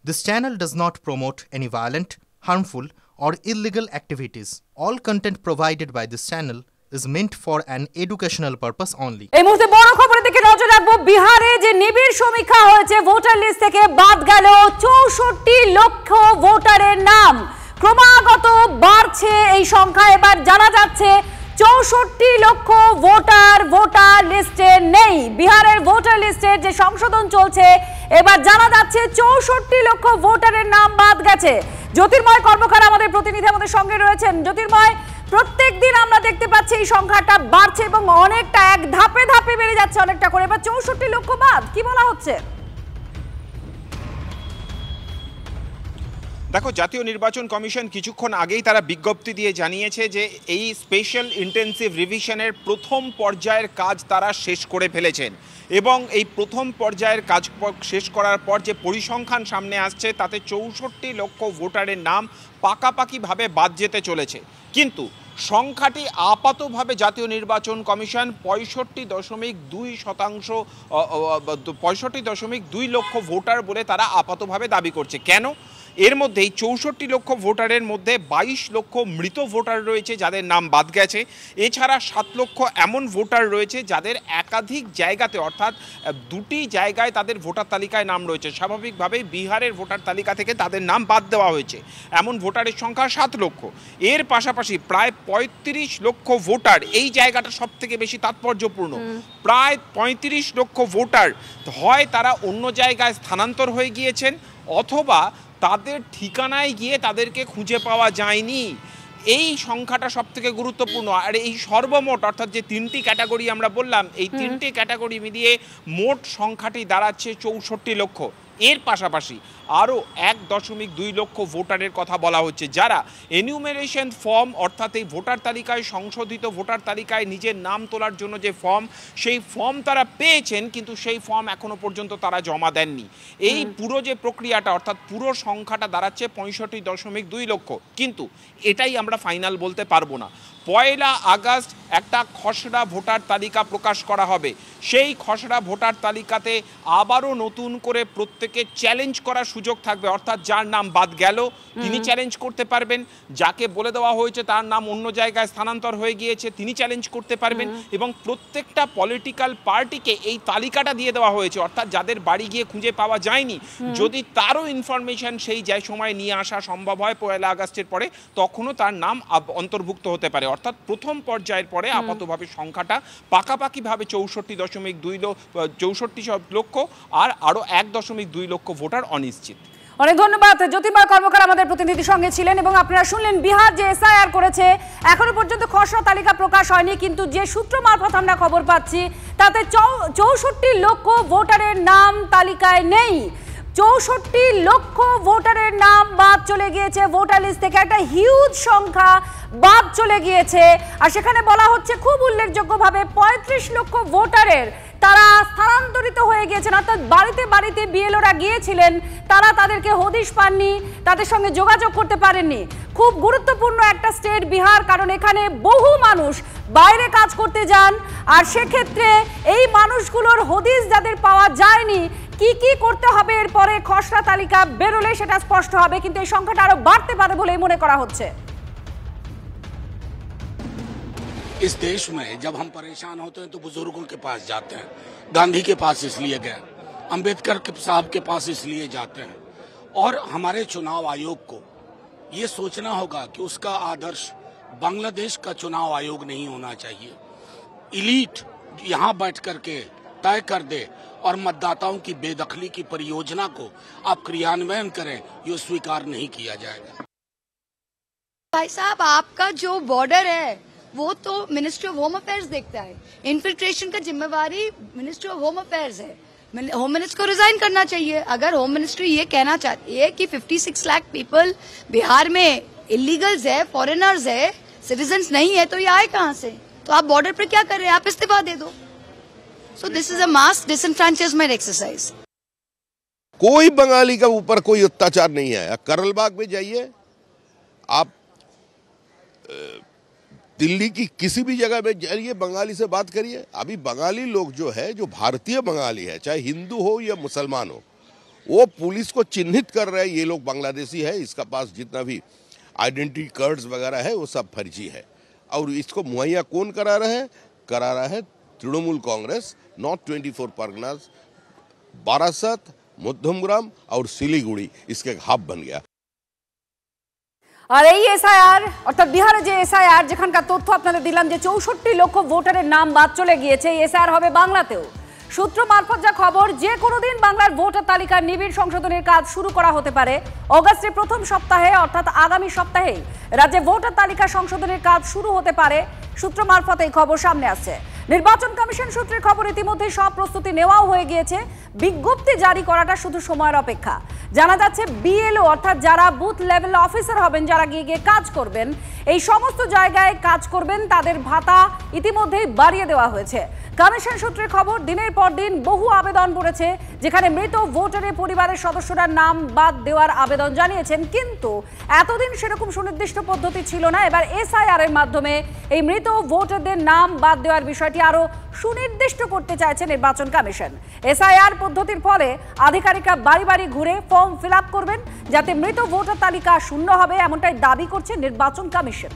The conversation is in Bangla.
This channel does not promote any violent, harmful, or illegal activities. All content provided by this channel is meant for an educational purpose only. এই মুহূর্তে বড় খবরের দিকে নজর রাখবো। বিহারে যে নিবিড় সমীক্ষা হয়েছে, ভোটার লিস্ট থেকে বাদ গেল 64 লক্ষ ভোটারের নাম। ক্রমাগত বাড়ছে এই সংখ্যা। এবার জানা যাচ্ছে 64 লক্ষ ভোটার লিস্টে নেই। বিহারের ভোটার লিস্টের যে সংশোধন চলছে, এবার জানা যাচ্ছে 64 লক্ষ ভোটারের নাম বাদ গেছে। জ্যোতির্ময় কর্মকার আমাদের প্রতিনিধি আমাদের সঙ্গে রয়েছেন। জ্যোতির্ময়, প্রত্যেকদিন আমরা দেখতে পাচ্ছি এই সংখ্যাটা বাড়ছে এবং অনেকটা এক ধাপে ধাপে বেড়ে যাচ্ছে অনেকটা করে। এবার 64 লক্ষ বাদ, কি বলা হচ্ছে? দেখো, জাতীয় নির্বাচন কমিশন কিছুক্ষণ আগেই তারা বিজ্ঞপ্তি দিয়ে জানিয়েছে যে এই স্পেশাল ইন্টেন্সিভ রিভিশনের প্রথম পর্যায়ের কাজ তারা শেষ করে ফেলেছেন এবং এই প্রথম পর্যায়ের কাজ শেষ করার পর যে পরিসংখ্যান সামনে আসছে তাতে 64 লক্ষ ভোটারের নাম পাকাপাকিভাবে বাদ যেতে চলেছে। কিন্তু সংখ্যাটি আপাতভাবে জাতীয় নির্বাচন কমিশন 65.2% লক্ষ ভোটার বলে তারা আপাতভাবে দাবি করছে। কেন? এর মধ্যেই 64 লক্ষ ভোটারের মধ্যে 22 লক্ষ মৃত ভোটার রয়েছে যাদের নাম বাদ গেছে। এছাড়া 7 লক্ষ এমন ভোটার রয়েছে যাদের একাধিক জায়গাতে, অর্থাৎ দুটি জায়গায় তাদের ভোটার তালিকায় নাম রয়েছে। স্বাভাবিকভাবেই বিহারের ভোটার তালিকা থেকে তাদের নাম বাদ দেওয়া হয়েছে। এমন ভোটারের সংখ্যা 7 লক্ষ। এর পাশাপাশি প্রায় 35 লক্ষ ভোটার, এই জায়গাটা সব থেকে বেশি তাৎপর্যপূর্ণ, প্রায় 35 লক্ষ ভোটার হয় তারা অন্য জায়গায় স্থানান্তর হয়ে গিয়েছেন অথবা তাদের ঠিকানায় গিয়ে তাদেরকে খুঁজে পাওয়া যায়নি। এই সংখ্যাটা সব থেকে গুরুত্বপূর্ণ। আর এই সর্বমোট, অর্থাৎ যে তিনটি ক্যাটাগরি আমরা বললাম, এই তিনটি ক্যাটাগরি মিলিয়ে মোট সংখ্যাটি দাঁড়াচ্ছে 64 লক্ষ। এর পাশাপাশি আরও 1.2 লক্ষ ভোটারের কথা বলা হচ্ছে যারা এনিউমারেশন ফর্ম, অর্থাৎ এই ভোটার তালিকায়, সংশোধিত ভোটার তালিকায় নিজের নাম তোলার জন্য যে ফর্ম, সেই ফর্ম তারা পেয়েছেন কিন্তু সেই ফর্ম এখনো পর্যন্ত তারা জমা দেননি। এই পুরো যে প্রক্রিয়াটা, অর্থাৎ পুরো সংখ্যাটা দাঁড়াচ্ছে 65.2 লক্ষ। কিন্তু এটাই আমরা ফাইনাল বলতে পারবো না। 1 আগস্ট একটা খসড়া ভোটার তালিকা প্রকাশ করা হবে। সেই খসড়া ভোটার তালিকাতে আবারও নতুন করে প্রত্যেকে চ্যালেঞ্জ করার সুযোগ থাকবে, অর্থাৎ যার নাম বাদ গেল তিনি চ্যালেঞ্জ করতে পারবেন, যাকে বলে দেওয়া হয়েছে তার নাম অন্য জায়গায় স্থানান্তর হয়ে গিয়েছে তিনি চ্যালেঞ্জ করতে পারবেন। এবং প্রত্যেকটা পলিটিক্যাল পার্টিকে এই তালিকাটা দিয়ে দেওয়া হয়েছে, অর্থাৎ যাদের বাড়ি গিয়ে খুঁজে পাওয়া যায়নি, যদি তারও ইনফরমেশন সেই যে সময় নিয়ে আসা সম্ভব হয় 1 আগস্টের পরে, তখনও তার নাম অন্তর্ভুক্ত হতে পারে। অর্থাৎ প্রথম পর্যায়ের পরে আপাতভাবে সংখ্যাটা পাকাপাকিভাবে 64 লক্ষ আর আরও 1.2 লক্ষ ভোটার অনিশ্চিত। অনেক ধন্যবাদ। জ্যোতির্ময় কর্মকার আমাদের প্রতিনিধির সঙ্গে ছিলেন এবং আপনারা শুনলেন বিহার যে এসআইআর করেছে, এখনো পর্যন্ত খসড়া তালিকা প্রকাশ হয়নি, কিন্তু যে সূত্র মারফত আমরা খবর পাচ্ছি তাতে 64 লক্ষ ভোটারের নাম তালিকায় নেই। 64 লক্ষ ভোটারের নাম বাদ চলে গিয়েছে ভোটার লিস্ট থেকে। একটা হিউজ সংখ্যা বাদ চলে গিয়েছে। আর সেখানে বলা হচ্ছে খুব উল্লেখযোগ্যভাবে 35 লক্ষ ভোটারের তারা স্থানান্তরিত হয়ে গিয়েছেন, অর্থাৎ বাড়িতে বাড়িতে বিএলওরা গিয়েছিলেন, তারা তাদেরকে হদিশ পাননি, তাদের সঙ্গে যোগাযোগ করতে পারেননি। খুব গুরুত্বপূর্ণ একটা স্টেট বিহার, কারণ এখানে বহু মানুষ বাইরে কাজ করতে যান। আর সেক্ষেত্রে এই মানুষগুলোর হদিশ যাদের পাওয়া যায়নি, কি কি করতে হবে এরপরে খসড়া তালিকা বেরোলে সেটা স্পষ্ট হবে, কিন্তু এই সংখ্যাটা আরো বাড়তে পারে বলেই মনে করা হচ্ছে। इस देश में जब हम परेशान होते हैं तो बुजुर्गों के पास जाते हैं। गांधी के पास इसलिए गए, अंबेडकर साहब के पास इसलिए जाते हैं। और हमारे चुनाव आयोग को ये सोचना होगा कि उसका आदर्श बांग्लादेश का चुनाव आयोग नहीं होना चाहिए। इलीट यहाँ बैठ करके तय कर दे और मतदाताओं की बेदखली की परियोजना को आप क्रियान्वयन करें, ये स्वीकार नहीं किया जाएगा। भाई साहब, आपका जो बॉर्डर है वो तो मिनिस्ट्री ऑफ होम अफेयर्स देखता है। इन्फिल्ट्रेशन का जिम्मेवारी मिनिस्ट्री ऑफ होम अफेयर्स है। होम मिनिस्टर को रिजाइन करना चाहिए। अगर होम मिनिस्ट्री ये कहना चाहती है कि 56 लाख पीपल बिहार में इलीगल्स है, फॉरेनर्स है, सिटीजन्स नहीं है, तो ये आए कहाँ से? तो आप बॉर्डर पर क्या कर रहे हैं? आप इस्तीफा दे दो। So this is a mass disenfranchisement exercise. कोई बंगाली का ऊपर कोई अत्याचार नहीं है। करलबाग में जाइए आप, दिल्ली की किसी भी जगह में जाइए, बंगाली से बात करिए। अभी बंगाली लोग जो है, जो भारतीय बंगाली है, चाहे हिंदू हो या मुसलमान हो, वो पुलिस को चिन्हित कर रहे हैं ये लोग बांग्लादेशी है, इसका पास जितना भी आइडेंटिटी कार्ड्स वगैरह है वो सब फर्जी है। और इसको मुहैया कौन करा रहा है तृणमूल कांग्रेस। नॉर्थ 24 परगनास, बारासत, मध्यमग्राम और सिलीगुड़ी इसके हब बन गया। আর এই এসআইআর অর্থাৎ বিহারে যে এসআইআর যেখানকার তথ্য আপনাদের দিলাম যে 64 লক্ষ ভোটারের নাম বাদ চলে গিয়েছে, এই এসআইআর হবে বাংলাতেও। সূত্র মারফত যা খবর, যে কোনো দিন বাংলার ভোটার তালিকার নিবিড় সংশোধনের কাজ শুরু করা হতে পারে। অগাস্টের প্রথম সপ্তাহে অর্থাৎ আগামী সপ্তাহেই রাজ্যে ভোটার তালিকা সংশোধনের কাজ শুরু হতে পারে। সূত্র মারফত এই খবর সামনে আসছে। নির্বাচন কমিশন সূত্রের খবর ইতিমধ্যে সব প্রস্তুতি নেওয়াও হয়ে গিয়েছে, বিজ্ঞপ্তি জারি করাটা শুধু সময়ের অপেক্ষা। জানা যাচ্ছে বিএলও অর্থাৎ যারা বুথ লেভেল অফিসার হবেন, যারা গিয়ে কাজ করবেন, এই সমস্ত জায়গায় কাজ করবেন, তাদের ভাতা ইতিমধ্যেই বাড়িয়ে দেওয়া হয়েছে। কমিশন সূত্রের খবর, দিনের পর দিন বহু আবেদন পড়েছে যেখানে মৃত ভোটারের পরিবারের সদস্যরা নাম বাদ দেওয়ার আবেদন জানিয়েছেন, কিন্তু এতদিন সেরকম সুনির্দিষ্ট পদ্ধতি ছিল না। এবার এসআইআর এর মাধ্যমে এই মৃত ভোটারদের নাম বাদ দেওয়ার বিষয়টি আরো সুনির্দিষ্ট করতে চাইছে নির্বাচন কমিশন। এসআইআর পদ্ধতির ফলে আধিকারিকরা বাড়ি বাড়ি ঘুরে ফর্ম ফিল আপ করবেন যাতে মৃত ভোটার তালিকা শূন্য হবে, এমনটাই দাবি করছে নির্বাচন কমিশন।